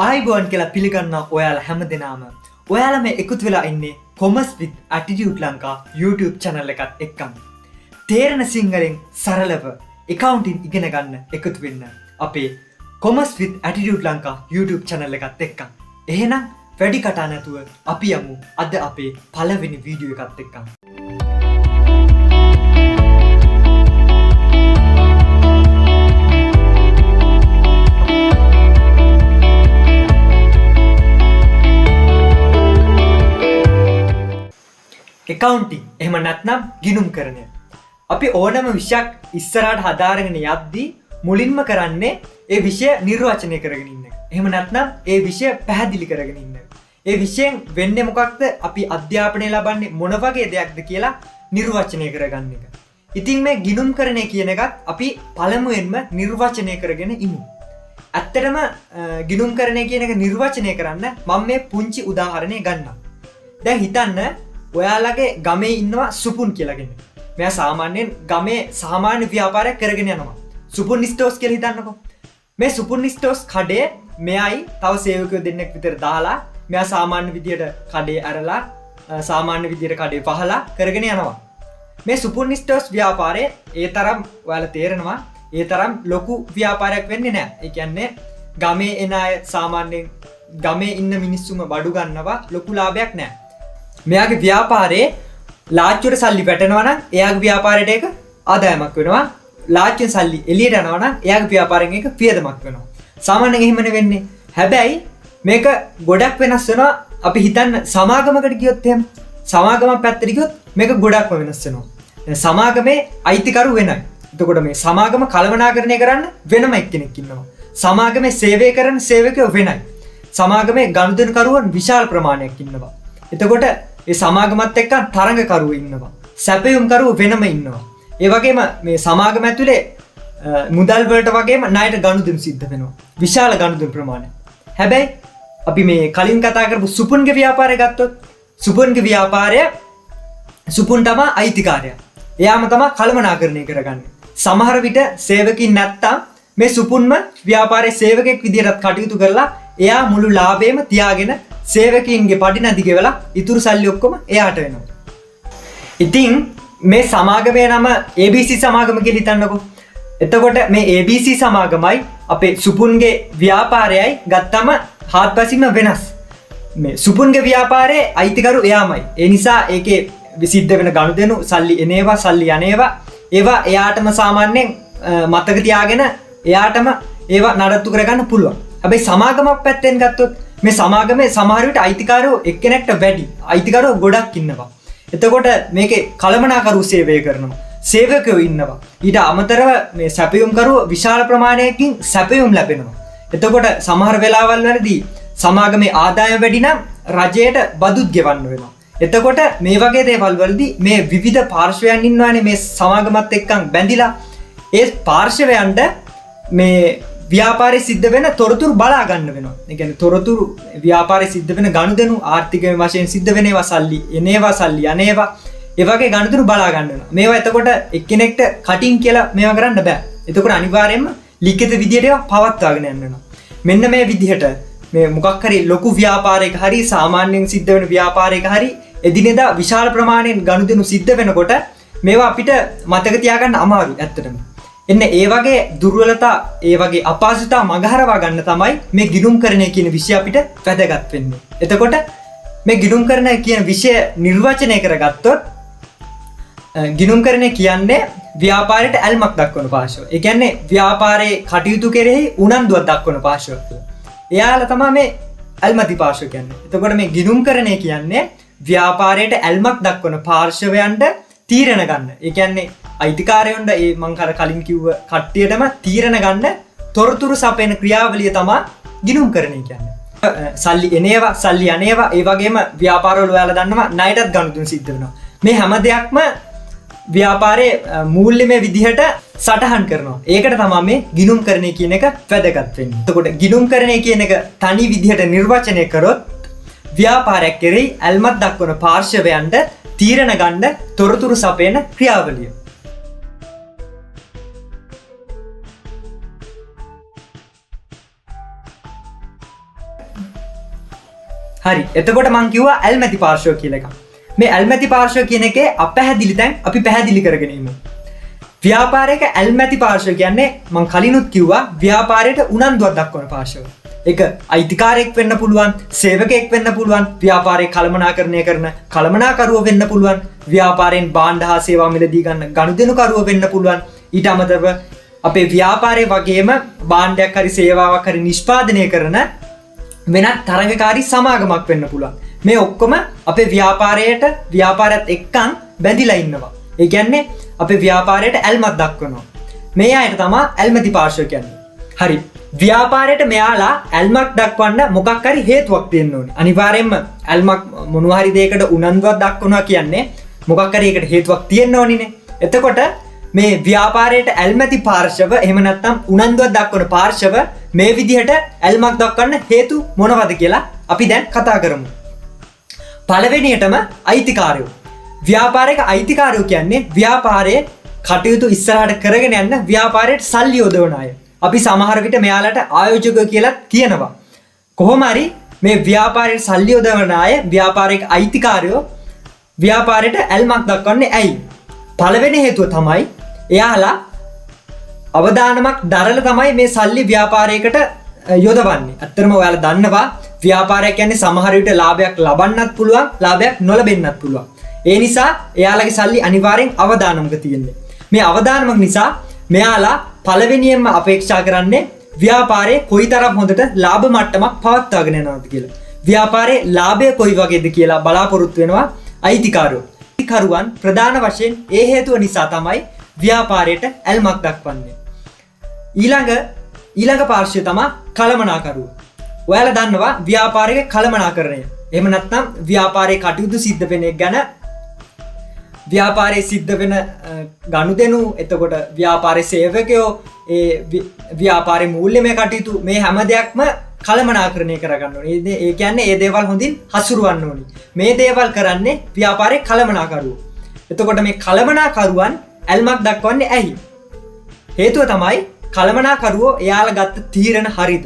ආයිබෝන් කියලා පිළිගන්නා ඔයාලා හැමදෙනාම ඔයාලා මේ එකතු වෙලා ඉන්නේ commerce with attitude Lanka YouTube channel එකත් එක්කම. තේරෙන සිංහලෙන් සරලව accounting ඉගෙන ගන්න එකතු වෙන්න අපේ commerce with attitude Lanka YouTube channel එකත් එක්කම. එහෙනම් වැඩි කතා නැතුව අපි යමු අද අපේ පළවෙනි වීඩියෝ එකත් එක්කම. accounting එහෙම නැත්නම් ගිණුම් කරණය. අපි ඕනම විෂයක් ඉස්සරහට හදාරගෙන යද්දී මුලින්ම කරන්නේ ඒ විෂය නිර්වචනය කරගෙන ඉන්න එක. එහෙම නැත්නම් ඒ විෂය පැහැදිලි කරගෙන ඉන්න එක. ඒ විෂයෙන් වෙන්නේ මොකක්ද? අපි අධ්‍යාපනය ලබන්නේ මොන වගේ දෙයක්ද කියලා නිර්වචනය කරගන්න එක. ඉතින් මේ ගිණුම් කරණය කියන එකත් අපි පළමුවෙන්ම නිර්වචනය කරගෙන ඉමු. ඇත්තටම ගිණුම් කරණය කියන එක නිර්වචනය කරන්න මම මේ පුංචි උදාහරණයක් ගන්නම්. දැන් හිතන්න ඔයාලගේ ගමේ ඉන්නවා සුපුන් කියලා කෙනෙක්. මෙයා සාමාන්‍යයෙන් ගමේ සාමාන්‍ය ව්‍යාපාරයක් කරගෙන යනවා. සුපුන් ස්ටෝර්ස් කියලා හිතන්නකෝ. මේ සුපුන් ස්ටෝර්ස් කඩේ මෙයයි තව සේවකයෝ දෙන්නෙක් විතර දාලා මෙයා සාමාන්‍ය විදියට කඩේ අරලා සාමාන්‍ය විදියට කඩේ පහලා කරගෙන යනවා. මේ සුපුන් ස්ටෝර්ස් ව්‍යාපාරය ඒ තරම් ඔයාලා තේරෙනවා ඒ තරම් ලොකු ව්‍යාපාරයක් වෙන්නේ නැහැ. ඒ කියන්නේ ගමේ එන අය සාමාන්‍යයෙන් ගමේ ඉන්න මිනිස්සුම බඩු ගන්නවා ලොකු ලාභයක් නැහැ. මෙයාගේ ව්‍යාපාරයේ ලාච්චුවට සල්ලි වැටෙනවා නම් එයාගේ ව්‍යාපාරයට ඒක ආදායමක් වෙනවා. ලාච්චුවෙන් සල්ලි එළියට යනවා නම් එයාගේ ව්‍යාපාරයෙන් ඒක වියදමක් වෙනවා. සාමාන්‍යයෙන් එහෙමනේ වෙන්නේ. හැබැයි මේක ගොඩක් වෙනස් වෙනවා. අපි හිතන්න සමාගමකට ගියොත් එහෙම සමාගමක් පැත්තට ගියොත් මේක ගොඩක්ම වෙනස් වෙනවා. සමාගමේ අයිතිකරු වෙනයි. එතකොට මේ සමාගම කළමනාකරණය කරන්න වෙනම එක්කෙනෙක් ඉන්නවා. සමාගමේ සේවය කරන සේවකයෝ වෙනයි. සමාගමේ ගනුදෙනුකරුවන් විශාල ප්‍රමාණයක් ඉන්නවා. එතකොට ඒ සමාගමත් එක්ක තරඟකරුවෝ ඉන්නවා. සැපයුම්කරුවෝ වෙනම ඉන්නවා. ඒ වගේම මේ සමාගම ඇතුලේ මුදල් වලට වගේම ණයට ගනුදෙනු සිද්ධ වෙනවා. විශාල ගනුදෙනු ප්‍රමාණයක්. හැබැයි අපි මේ කලින් කතා කරපු සුපුන්ගේ ව්‍යාපාරය ගත්තොත් සුපුන්ගේ ව්‍යාපාරය සුපුන් තමයි අයිතිකාරයා. එයාම තමයි කළමනාකරණය කරගන්නේ. සමහර විට සේවකින් නැත්තම් මේ සුපුන්ම ව්‍යාපාරයේ සේවකෙක් විදිහටත් කටයුතු කරලා එයා මුළු ලාභයම තියාගෙන සේවකීන්ගේ පඩි නැති ගෙවලා ඉතුරු සල්ලි ඔක්කොම එයාට වෙනවා. ඉතින් මේ සමාගමේ නම ABC සමාගම කියලා හිතන්නකෝ. එතකොට මේ ABC සමාගමයි අපේ සුපුන්ගේ ව්‍යාපාරයයි ගත්තම හාත්පසින්ම වෙනස්. මේ සුපුන්ගේ ව්‍යාපාරයේ අයිතිකරු එයාමයි. ඒ නිසා ඒකේ සිද්ධ වෙන ගනුදෙනු සල්ලි එනේවා සල්ලි යනේවා ඒවා එයාටම සාමාන්‍යයෙන් මතක තියාගෙන එයාටම ඒවා නඩත්තු කරගන්න පුළුවන්. හැබැයි සමාගමක් පැත්තෙන් ගත්තොත් මේ සමාගමේ සමහර විට අයිතිකාරයෝ එක්කෙනෙක්ට වැඩි අයිතිකාරයෝ ගොඩක් ඉන්නවා. එතකොට මේකේ කළමනාකරු සේවය කරනවා. සේවකයෝ ඉන්නවා. ඊට අමතරව මේ සැපයුම්කරුවෝ විශාල ප්‍රමාණයකින් සැපයුම් ලැබෙනවා. එතකොට සමහර වෙලාවල් වලදී සමාගමේ ආදායම වැඩි නම් රජයට බදුත් ගෙවන්න වෙනවා. එතකොට මේ වගේ දේවල් වලදී මේ විවිධ පාර්ශවයන් ඉන්නවානේ මේ සමාගමත් එක්කන් බැඳිලා ඒ පාර්ශවයන්ට මේ ව්‍යාපාරයේ සිද්ධ වෙන තොරතුරු බලා ගන්න වෙනවා. ඒ කියන්නේ තොරතුරු ව්‍යාපාරයේ සිද්ධ වෙන ගනුදෙනු ආර්ථික වශයෙන් සිද්ධ වෙන ඒවා සල්ලි එනේවා සල්ලි යනේවා ඒ වගේ ගනුදෙනු බලා ගන්න වෙනවා. මේවා එතකොට එක්කෙනෙක්ට කටින් කියලා මේවා කරන්න බෑ. එතකොට අනිවාර්යයෙන්ම ලිඛිත විදියට ඒවා පවත්වාගෙන යන්න වෙනවා. මෙන්න මේ විදිහට මේ මොකක් හරි ලොකු ව්‍යාපාරයක හරි සාමාන්‍යයෙන් සිද්ධ වෙන ව්‍යාපාරයක හරි එදිනෙදා විශාල ප්‍රමාණයෙන් ගනුදෙනු සිද්ධ වෙනකොට මේවා අපිට මතක තියාගන්න අමාරුයි ඇත්තටම. එන්න ඒ වගේ දුර්වලතා ඒ වගේ අපහසුතා මගහරවා ගන්න තමයි මේ ගිණුම් කරණය කියන විෂය අපිට වැදගත් වෙන්නේ. එතකොට මේ ගිණුම් කරණය කියන විෂය නිර්වචනය කරගත්තොත් ගිණුම් කරණය කියන්නේ ව්‍යාපාරයට ඇල්මක් දක්වන පාර්ශව. ඒ කියන්නේ ව්‍යාපාරයේ කටයුතු කෙරෙහි උනන්දුවක් දක්වන පාර්ශව. එයාලා තමයි මේ ඇල්මති පාර්ශව කියන්නේ. එතකොට මේ ගිණුම් කරණය කියන්නේ ව්‍යාපාරයට ඇල්මක් දක්වන පාර්ශවයන්ට තීරණ ගන්න. ඒ කියන්නේ අයිතිකාරයොන්ට ඒ මං කලින් කිව්ව කට්ටියටම තීරණ ගන්න තොරතුරු සපයන ක්‍රියාවලිය තමයි ගිණුම් කරණය කියන්නේ. සල්ලි එනේවා සල්ලි යනේවා ඒ වගේම ව්‍යාපාරවල ඔයාලා දන්නවා ණයටත් ගනුදෙනු සිද්ධ වෙනවා. මේ හැම දෙයක්ම ව්‍යාපාරයේ මූල්‍යමය විදිහට සටහන් කරනවා. ඒකට තමයි මේ ගිණුම් කරණය කියන එක වැදගත් වෙන්නේ. එතකොට ගිණුම් කරණය කියන එක තනි විදිහට නිර්වචනය කරොත් ව්‍යාපාරයක් කෙරෙහි ඇල්මක් දක්වන පාර්ශවයන්ට තීරණ ගන්න තොරතුරු සපයන ක්‍රියාවලිය. හරි. එතකොට මං කිව්වා ඇල්මැති පාර්ශ්වය කියලා එකක්. මේ ඇල්මැති පාර්ශ්වය කියන එකේ අපැහැදිලි තැන් අපි පැහැදිලි කරගෙන ඉමු. ව්‍යාපාරයක ඇල්මැති පාර්ශ්වය කියන්නේ මං කලිනුත් කිව්වා ව්‍යාපාරයට උනන්දුවක් දක්වන පාර්ශ්වය. ඒක අයිතිකාරයෙක් වෙන්න පුළුවන්, සේවකයෙක් වෙන්න පුළුවන්, ව්‍යාපාරයේ කළමනාකරණය කරන කළමනාකරුවෝ වෙන්න පුළුවන්, ව්‍යාපාරයෙන් භාණ්ඩ හා සේවා මිලදී ගන්න ගනුදෙනුකරුවෝ වෙන්න පුළුවන්. ඊට අමතරව අපේ ව්‍යාපාරයේ වගේම භාණ්ඩයක් හරි සේවාවක් හරි නිෂ්පාදනය කරන වෙනත් තරගකාරී සමාගමක් වෙන්න පුළුවන්. මේ ඔක්කොම අපේ ව්‍යාපාරයත් එක්කන් බැඳිලා ඉන්නවා. ඒ කියන්නේ අපේ ව්‍යාපාරයට ඇල්මක් දක්වනවා. මේ අයට තමයි ඇල්මැති පාර්ශ්වය කියන්නේ. හරි. ව්‍යාපාරයට මෙයාලා ඇල්මක් දක්වන්න මොකක් හරි හේතුවක් තියෙන්න ඕනේ. අනිවාර්යයෙන්ම ඇල්මක් මොනවා හරි දෙයකට උනන්දුවක් දක්වනවා කියන්නේ මොකක් හරි ඒකට හේතුවක් තියෙන්න ඕනිනේ. එතකොට මේ ව්‍යාපාරයට ඇල්මැති පාර්ශව එහෙම නැත්නම් උනන්දුවක් දක්වන පාර්ශව මේ විදිහට ඇල්මක් දක්වන්න හේතු මොනවද කියලා අපි දැන් කතා කරමු. පළවෙනියටම අයිතිකාරයෝ. ව්‍යාපාරයක අයිතිකාරයෝ කියන්නේ ව්‍යාපාරයේ කටයුතු ඉස්සරහට කරගෙන යන්න ව්‍යාපාරයට සල්ලි යොදවන අය. අපි සමහර විට මෙයාලට ආයෝජකයෝ කියලා කියනවා. කොහොම හරි මේ ව්‍යාපාරයට සල්ලි යොදවන අය ව්යාපාරයක අයිතිකාරයෝ ව්‍යාපාරයට ඇල්මක් දක්වන්නේ ඇයි? පළවෙනි හේතුව තමයි එයාලා අවදානමක් දරලා තමයි මේ සල්ලි ව්‍යාපාරයකට යොදවන්නේ. ඇත්තටම ඔයාලා දන්නවා ව්‍යාපාරයක් කියන්නේ සමහර විට ලාභයක් ලබන්නත් පුළුවන්, ලාභයක් නොලබෙන්නත් පුළුවන්. ඒ නිසා එයාලගේ සල්ලි අනිවාර්යෙන් අවදානමක තියෙන්නේ. මේ අවදානමක් නිසා මෙයාලා පළවෙනියෙන්ම අපේක්ෂා කරන්නේ ව්‍යාපාරයේ කොයිතරම් හොඳට ලාභ මට්ටමක් පවත්වාගෙන යනවද කියලා. ව්‍යාපාරයේ ලාභය කොයි වගේද කියලා බලාපොරොත්තු වෙනවා අයිතිකාරයෝ. අයිතිකරුවන් ප්‍රධාන වශයෙන් ඒ හේතුව නිසා තමයි ව්‍යාපාරයට ඇල්මක් දක්වන්නේ. ඊළඟ පාර්ශ්වය තමයි කළමනාකරුවෝ. ඔයාලා දන්නවා ව්‍යාපාරික කළමනාකරණය. එහෙම නැත්නම් ව්‍යාපාරයේ කටයුතු සිද්ධ වෙන එක ගැන ව්‍යාපාරයේ සිද්ධ වෙන ගනුදෙනු, එතකොට ව්‍යාපාරයේ සේවකයෝ, ඒ ව්‍යාපාරයේ මූල්‍යමය කටයුතු මේ හැම දෙයක්ම කළමනාකරණය කරගන්න ඕනේ. ඒ කියන්නේ ඒ දේවල් හොඳින් හසුරවන්න ඕනේ. මේ දේවල් කරන්නේ ව්‍යාපාරයේ කළමනාකරුවෝ. එතකොට මේ කළමනාකරුවන් ඇල්මක් දක්වන්නේ ඇයි? හේතුව තමයි කළමනාකරුවෝ එයාලා ගත්ත තීරණ හරිද?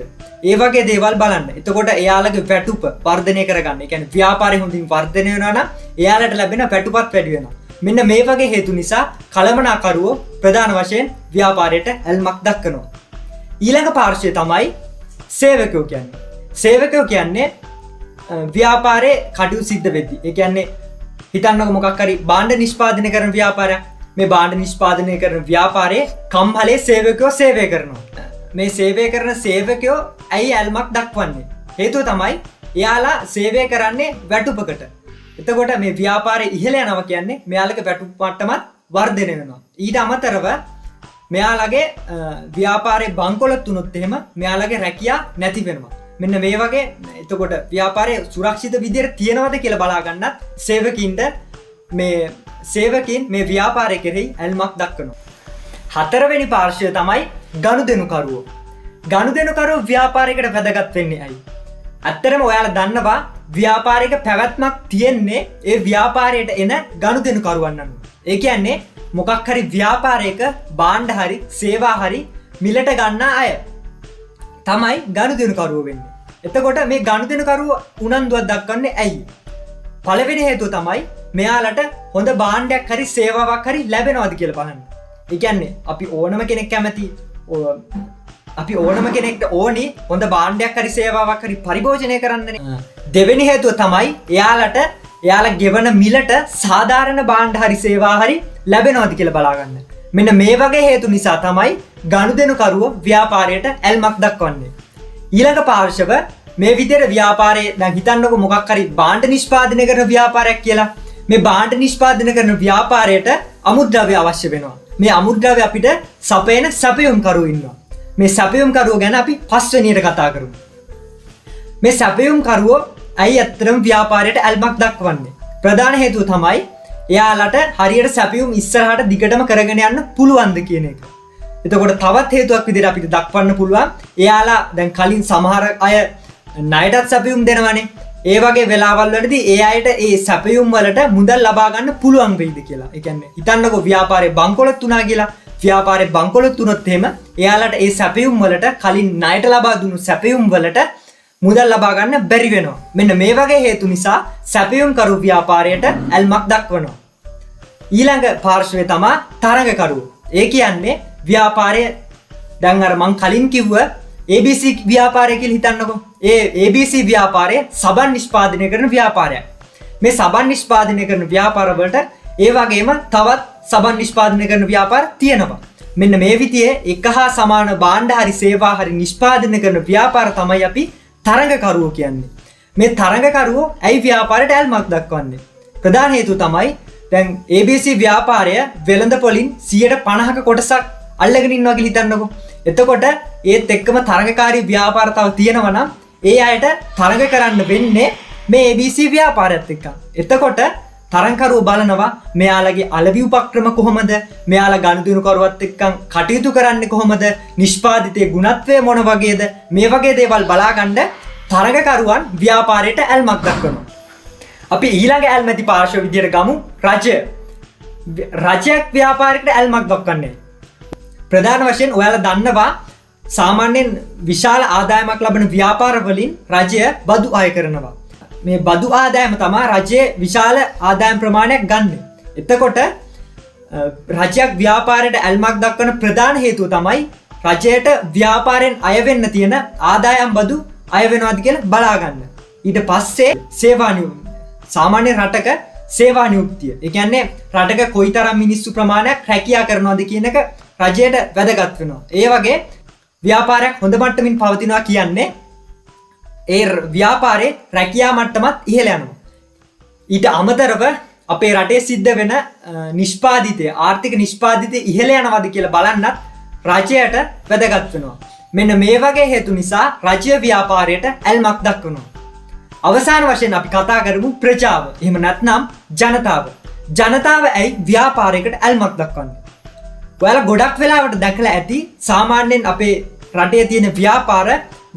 ඒ වගේ දේවල් බලන්න. එතකොට එයාලගේ වැටුප වර්ධනය කරගන්න. ඒ කියන්නේ ව්‍යාපාරය හොඳින් වර්ධනය වෙනවා නම් එයාලට ලැබෙන වැටුපත් වැඩි වෙනවා. මෙන්න මේ වගේ හේතු නිසා කළමනාකරුවෝ ප්‍රධාන වශයෙන් ව්‍යාපාරයට ඇල්මක් දක්වනවා. ඊළඟ පාර්ශ්වය තමයි සේවකයෝ කියන්නේ. සේවකයෝ කියන්නේ ව්‍යාපාරයේ කටයුතු සිද්ධ වෙද්දී. ඒ කියන්නේ හිතන්නකො මොකක් හරි භාණ්ඩ නිෂ්පාදනය කරන ව්‍යාපාරයක්. මේ භාණ්ඩ නිෂ්පාදනය කරන ව්‍යාපාරයේ කම්හලේ සේවකයෝ සේවය කරනවා. මේ සේවය කරන සේවකයෝ ඇයි ඇල්මක් දක්වන්නේ? හේතුව තමයි එයාලා සේවය කරන්නේ වැටුපකට. එතකොට මේ ව්‍යාපාරයේ ඉහළ යනවා කියන්නේ මෙයාලගේ වැටුප මට්ටමත් වර්ධනය වෙනවා. ඊට අමතරව මෙයාලගේ ව්‍යාපාරයේ බංකොලොත් වුණොත් එහෙම මෙයාලගේ රැකියා නැති වෙනවා. මෙන්න මේ වගේ එතකොට ව්‍යාපාරයේ සුරක්ෂිත විදියට තියනවද කියලා බලා ගන්නත් සේවකීන් මේ ව්‍යාපාරය කෙරෙහි ඇල්මක් දක්වනවා. හතරවෙනි පාර්ශ්වය තමයි ගනුදෙනුකරුවෝ. ගනුදෙනුකරුවෝ ව්‍යාපාරයකට වැදගත් වෙන්නේ ඇයි? ඇත්තටම ඔයාලා දන්නවා ව්‍යාපාරික පැවැත්මක් තියෙන්නේ ඒ ව්‍යාපාරයට එන ගනුදෙනුකරුවන් අනුව. ඒ කියන්නේ මොකක් හරි ව්‍යාපාරයක භාණ්ඩ හරි සේවා හරි මිලට ගන්නා අය තමයි ගනුදෙනුකරුවෝ වෙන්නේ. එතකොට මේ ගනුදෙනුකරුවෝ උනන්දුවක් දක්වන්නේ ඇයි? පළවෙනි හේතුව තමයි මෙයාලට හොඳ භාණ්ඩයක් හරි සේවාවක් හරි ලැබෙනවද කියලා බලන්න. ඒ කියන්නේ අපි ඕනම කෙනෙක් කැමති අපි ඕනම කෙනෙක්ට ඕනි හොඳ භාණ්ඩයක් හරි සේවාවක් හරි පරිභෝජනය කරන්නනේ. දෙවෙනි හේතුව තමයි එයාලා ගෙවන මිලට සාධාරණ භාණ්ඩ හරි සේවා හරි ලැබෙනවද කියලා බලාගන්න. මෙන්න මේ වගේ හේතු නිසා තමයි ගනුදෙනුකරුවෝ ව්‍යාපාරයට ඇල්මක් දක්වන්නේ. ඊළඟ පාර්ශව මේ විදිහට ව්‍යාපාරයේ දැන් හිතන්නකො මොකක් හරි භාණ්ඩ නිෂ්පාදනය කරන ව්‍යාපාරයක් කියලා. මේ භාණ්ඩ නිෂ්පාදනය කරන ව්‍යාපාරයට අමුද්‍රව්‍ය අවශ්‍ය වෙනවා. මේ අමුද්‍රව්‍ය අපිට සපයන සැපයුම්කරුවෝ ඉන්නවා. මේ සැපයුම්කරුවෝ ගැන අපි පස්වෙනියට කතා කරමු. මේ සැපයුම්කරුවෝ ඇයි ඇත්තටම ව්‍යාපාරයට ඇල්මක් දක්වන්නේ? ප්‍රධාන හේතුව තමයි එයාලට හරියට සැපයුම් ඉස්සරහට දිගටම කරගෙන යන්න පුළුවන්ද කියන එක. එතකොට තවත් හේතුවක් විදිහට අපිට දක්වන්න පුළුවන් එයාලා දැන් කලින් සමහර අය ණයටත් සැපයුම් දෙනවනේ. ඒ වගේ වෙලාවල් වලදී ඒ අයට ඒ සැපයුම් වලට මුදල් ලබා ගන්න පුළුවන් වෙයිද කියලා. ඒ කියන්නේ හිතන්නකෝ ව්යාපාරේ බංකොලොත් වුණා කියලා. ව්‍යාපාරේ බංකොලොත් වුණොත් එහෙම එයාලට ඒ සැපයුම් වලට කලින් ණයට ලබා දුන්නු සැපයුම් වලට මුදල් ලබා ගන්න බැරි වෙනවා. මෙන්න මේ වගේ හේතු නිසා සැපයුම් කරු ව්‍යාපාරයට ඇල්මක් දක්වනවා. ඊළඟ පාර්ශවය තමයි තරඟකරුවෝ. ඒ කියන්නේ ව්‍යාපාරය දැන් අර මං කලින් කිව්ව ABC ව්‍යාපාරය කියලා හිතන්නකෝ. ඒ ABC ව්‍යාපාරය සබන් නිෂ්පාදනය කරන ව්‍යාපාරයක්. මේ සබන් නිෂ්පාදනය කරන ව්‍යාපාර වලට ඒ වගේම තවත් සබන් නිෂ්පාදනය කරන ව්‍යාපාර තියෙනවා. මෙන්න මේ විදිහේ එක හා සමාන භාණ්ඩ හරි සේවා හරි නිෂ්පාදනය කරන ව්‍යාපාර තමයි අපි තරඟකරුවෝ කියන්නේ. මේ තරඟකරුවෝ ඇයි ව්‍යාපාරයට ඇල්මක් දක්වන්නේ? ප්‍රධාන හේතුව තමයි දැන් ABC ව්‍යාපාරය වෙළඳපොලින් 50%ක කොටසක් අල්ලගෙන ඉන්නවා කියලා හිතන්නකෝ. එතකොට ඒත් එක්කම තරඟකාරී ව්‍යාපාර තව තියෙනවා නම් ඒ අයට තරඟ කරන්න වෙන්නේ මේ ABC ව්‍යාපාරයත් එක්ක. එතකොට තරඟකරුවෝ බලනවා මෙයාලගේ අලෙවි උපක්‍රම කොහොමද? මෙයාලා ගනුදෙනුකරුවත් එක්ක කටයුතු කරන්නේ කොහොමද? නිෂ්පාදිතයේ ගුණත්වය මොන වගේද? මේ වගේ දේවල් බලාගන්න තරඟකරුවන් ව්‍යාපාරයට ඇල්මක් දක්වනවා. අපි ඊළඟ ඇල්මැති පාර්ශ්ව විදියට ගමු රජය. රජයක් ව්‍යාපාරයකට ඇල්මක් දක්වන්නේ. ප්‍රධාන වශයෙන් ඔයාලා දන්නවා සාමාන්‍යයෙන් විශාල ආදායමක් ලබන ව්‍යාපාර වලින් රජය බදු අය කරනවා. මේ බදු ආදායම තමයි රජයේ විශාල ආදායම් ප්‍රමාණයක් ගන්න. එතකොට රජයක් ව්‍යාපාරයට ඇල්මක් දක්වන ප්‍රධාන හේතුව තමයි රජයට ව්‍යාපාරයෙන් අය වෙන්න තියෙන ආදායම් බදු අය වෙනවද කියලා බලා ගන්න. ඊට පස්සේ සේවා සාමාන්‍ය රටක සේවා නියුක්තිය. ඒ කියන්නේ රටක කොයිතරම් මිනිස්සු ප්‍රමාණයක් රැකියා කරනවද කියන එක රජයට වැදගත් වෙනවා. ඒ වගේ ව්‍යාපාරයක් හොඳ මට්ටමින් පවතිනවා කියන්නේ ඒ ව්‍යාපාරයේ රැකියා මට්ටමත් ඉහළ යනවා. ඊට අමතරව අපේ රටේ සිද්ධ වෙන නිෂ්පාදිතය ආර්ථික නිෂ්පාදිතය ඉහළ යනවද කියලා බලන්නත් රජයට වැදගත් වෙනවා. මෙන්න මේ වගේ හේතු නිසා රජය ව්‍යාපාරයට ඇල්මක් දක්වනවා. අවසාන වශයෙන් අපි කතා කරමු ප්‍රජාව. එහෙම නැත්නම් ජනතාව. ජනතාව ඇයි ව්‍යාපාරයකට ඇල්මක් දක්වන්නේ? ඔයාලා ගොඩක් වෙලාවට දැකලා ඇති සාමාන්‍යයෙන් අපේ රටේ තියෙන ව්‍යාපාර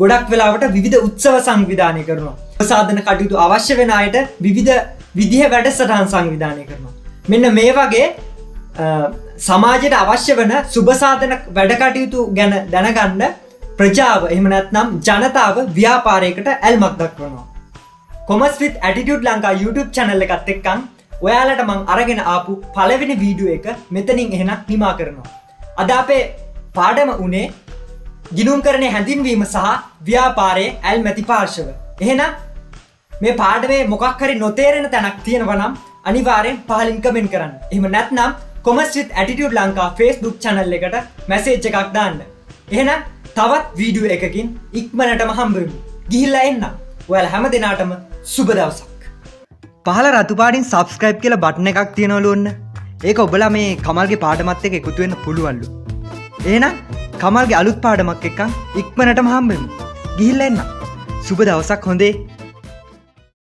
ගොඩක් වෙලාවට විවිධ උත්සව සංවිධානය කරනවා. සාධන කටයුතු අවශ්‍ය වෙන අයට විවිධ විදිහේ වැඩසටහන් සංවිධානය කරනවා. මෙන්න මේ වගේ සමාජයට අවශ්‍ය වෙන සුබ සාධන වැඩ කටයුතු ගැන දැනගන්න ප්‍රජාව එහෙම නැත්නම් ජනතාව ව්‍යාපාරයකට ඇල්මක් දක්වනවා. Commerce with attitude Lanka YouTube channel එකත් එක්කන් ඔයාලට මං අරගෙන ආපු පළවෙනි වීඩියෝ එක මෙතනින් එහෙනම් නිමා කරනවා. අද අපේ පාඩම උනේ ගිණුම්කරණයේ හැඳින්වීම සහ ව්‍යාපාරයේ ඇල්මැති පාර්ශව. එහෙනම් මේ පාඩමේ මොකක් හරි නොතේරෙන තැනක් තියෙනවා නම් අනිවාර්යෙන් පහලින් කමෙන්ට් කරන්න. එහෙම නැත්නම් commerce with attitude Lanka Facebook channel එකට මැසේජ් එකක් දාන්න. එහෙනම් තවත් වීඩියෝ එකකින් ඉක්මනටම හම්බ වෙමු. ගිහිල්ලා එන්න. ඔයාලා හැම දිනාටම සුබ දවසක්. පහළ රතු පාටින් subscribe කියලා බටන් එකක් තියෙනවලු ඔන්න. ඒක ඔබලා මේ කමල්ගේ පාඩමත් එක්ක එකතු වෙන්න පුළුවන්ලු. එහෙනම් කමල්ගේ අලුත් පාඩමක් එක්ක ඉක්මනටම හම්බෙමු. ගිහිල්ලා එන්න. සුබ දවසක් හොඳේ.